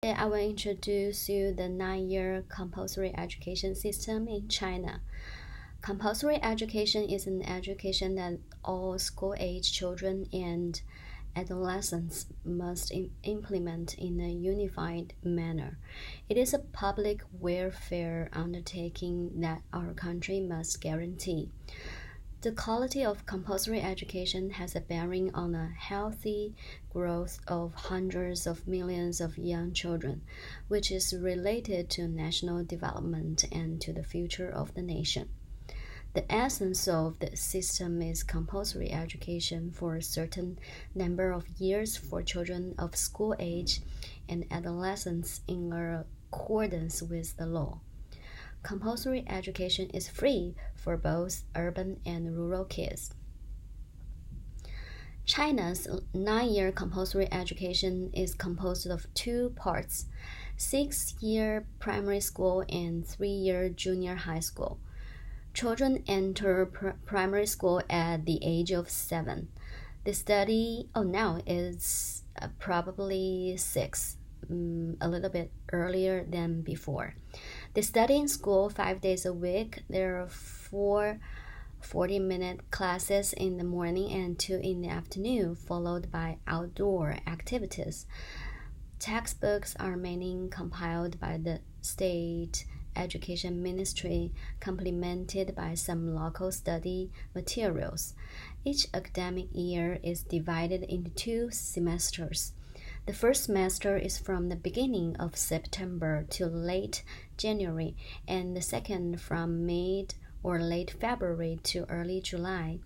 Today, I will introduce you the 9-year compulsory education system in China. Compulsory education is an education that all school-age children and adolescents must implement in a unified manner. It is a public welfare undertaking that our country must guarantee. The quality of compulsory education has a bearing on the healthy growth of hundreds of millions of young children, which is related to national development and to the future of the nation. The essence of the system is compulsory education for a certain number of years for children of school age and adolescents in accordance with the law. Compulsory education is free for both urban and rural kids. China's 9-year compulsory education is composed of 2 parts: 6-year primary school and 3-year junior high school. Children enter primary school at the age of 7. The study now is probably 6, a little bit earlier than before. They study in school 5 days a week. There are 4 40-minute classes in the morning and 2 in the afternoon, followed by outdoor activities. Textbooks are mainly compiled by the State Education Ministry, complemented by some local study materials. Each academic year is divided into 2 semesters. The first semester is from the beginning of September to late January, and the second from mid or late February to early July.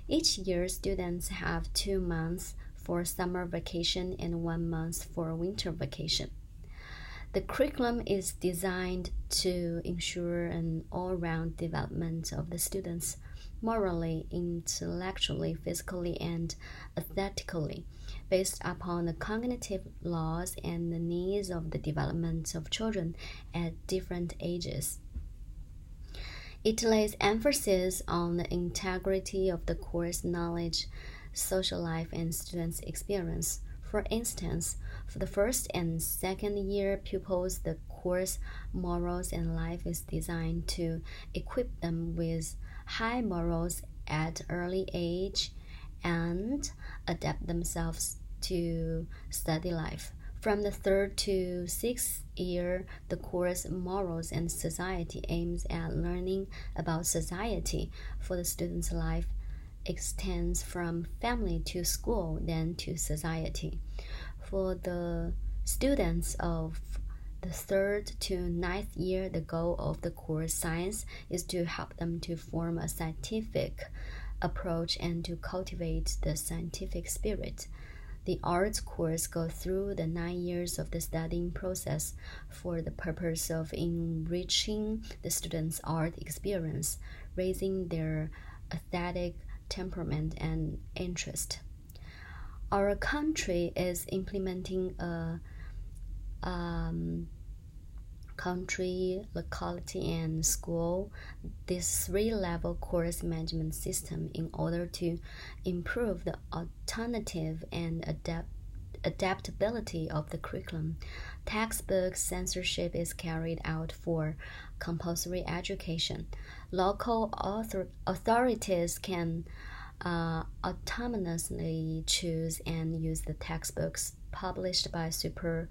Each year, students have 2 months for summer vacation and 1 month for winter vacation. The curriculum is designed to ensure an all-round development of the students, morally, intellectually, physically, and aesthetically, based upon the cognitive laws and the needs of the development of children at different ages. It lays emphasis on the integrity of the course knowledge, social life, and students' experience. For instance, for the first and second year pupils, the course Morals and Life is designed to equip them with high morals at early age and adapt themselves to study life. From the 3rd to 6th year, the course Morals and Society aims at learning about society, for the student's life extends from family to school, then to society. For the students of the 3rd to 9th year, the goal of the course Science is to help them to form a scientific approach and to cultivate the scientific spirit. The arts course goes through the 9 years of the studying process for the purpose of enriching the students' art experience, raising their aesthetic temperament and interest. Our country is implementing a country, locality, and school, this 3-level course management system in order to improve the alternative and adaptability of the curriculum. Textbook censorship is carried out for compulsory education. Local authorities can autonomously choose and use the textbooks published by super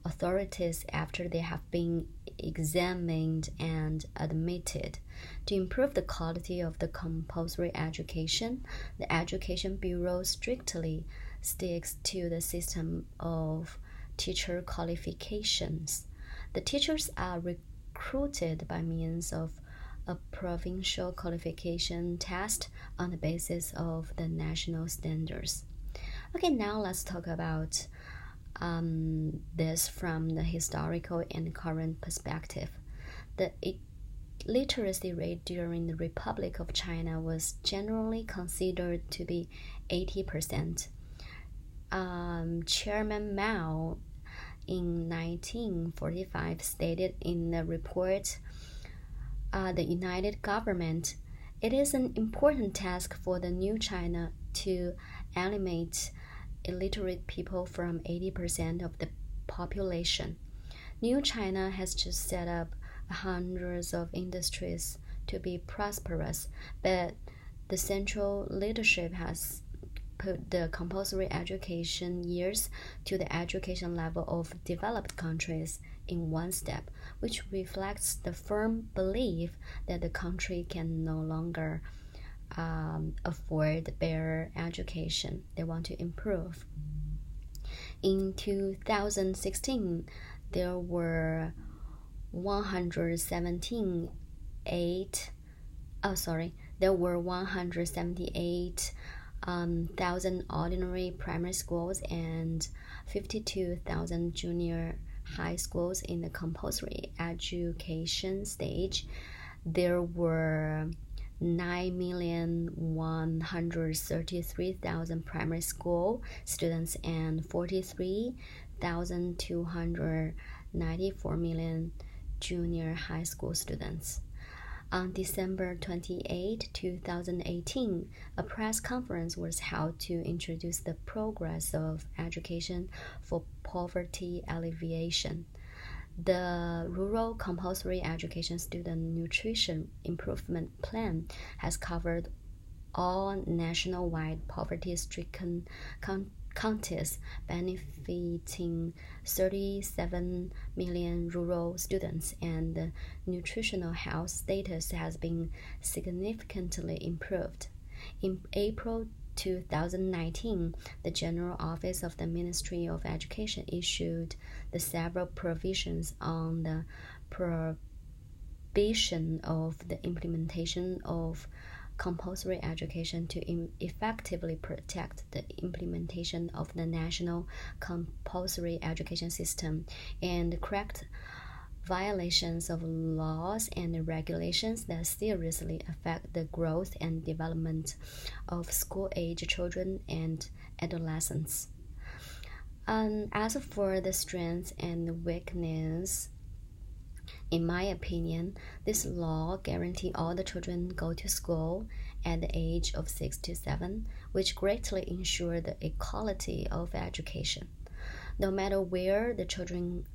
authorities after they have been examined and admitted. To improve the quality of the compulsory education, the Education Bureau strictly sticks to the system of teacher qualifications. The teachers are recruited by means of a provincial qualification test on the basis of the national standards. Okay, now let's talk about this from the historical and current perspective. The literacy rate during the Republic of China was generally considered to be 80%. Chairman Mao in 1945 stated in the report, The United Government, it is an important task for the new China to eliminate illiterate people from 80% of the population. New China has just set up hundreds of industries to be prosperous, but the central leadership has put the compulsory education years to the education level of developed countries in one step, which reflects the firm belief that the country can no longer afford better education. They want to improve. In 2016, there were 178,000 ordinary primary schools and 52,000 junior high schools in the compulsory education stage. There were 9,133,000 primary school students and 43,294 million junior high school students. On December 28, 2018, a press conference was held to introduce the progress of education for poverty alleviation. The Rural Compulsory Education Student Nutrition Improvement Plan has covered all nationwide poverty-stricken counties, benefiting 37 million rural students, and the nutritional health status has been significantly improved. In April 2019, the General Office of the Ministry of Education issued the several provisions on the prohibition of the implementation of compulsory education to effectively protect the implementation of the national compulsory education system and correct violations of laws and regulations that seriously affect the growth and development of school-age children and adolescents. As for the strengths and weakness, in my opinion, this law guarantees all the children go to school at the age of 6 to 7, which greatly ensures the equality of education. No matter where the children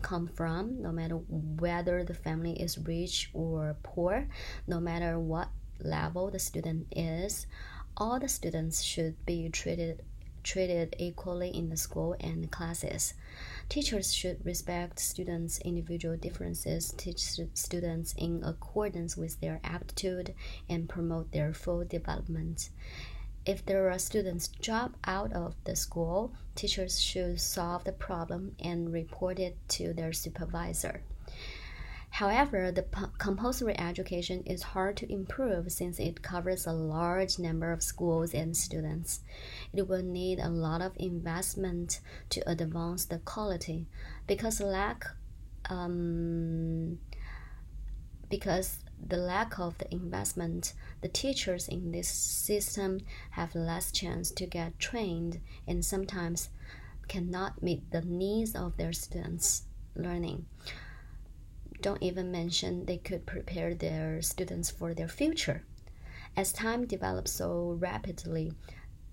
come from, no matter whether the family is rich or poor, no matter what level the student is, all the students should be treated equally in the school and classes. Teachers should respect students' individual differences, teach students in accordance with their aptitude, and promote their full development. If there are students drop out of the school, teachers should solve the problem and report it to their supervisor. However, the compulsory education is hard to improve since it covers a large number of schools and students. It will need a lot of investment to advance the quality because the lack of the investment, the teachers in this system have less chance to get trained and sometimes cannot meet the needs of their students' learning. Don't even mention they could prepare their students for their future. As time develops so rapidly,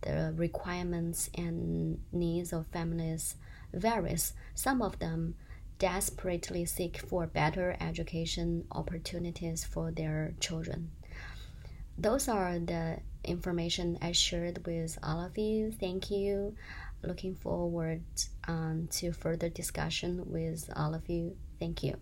the requirements and needs of families varies. Some of them desperately seek for better education opportunities for their children. Those are the information I shared with all of you. Thank you. Looking forward to further discussion with all of you. Thank you.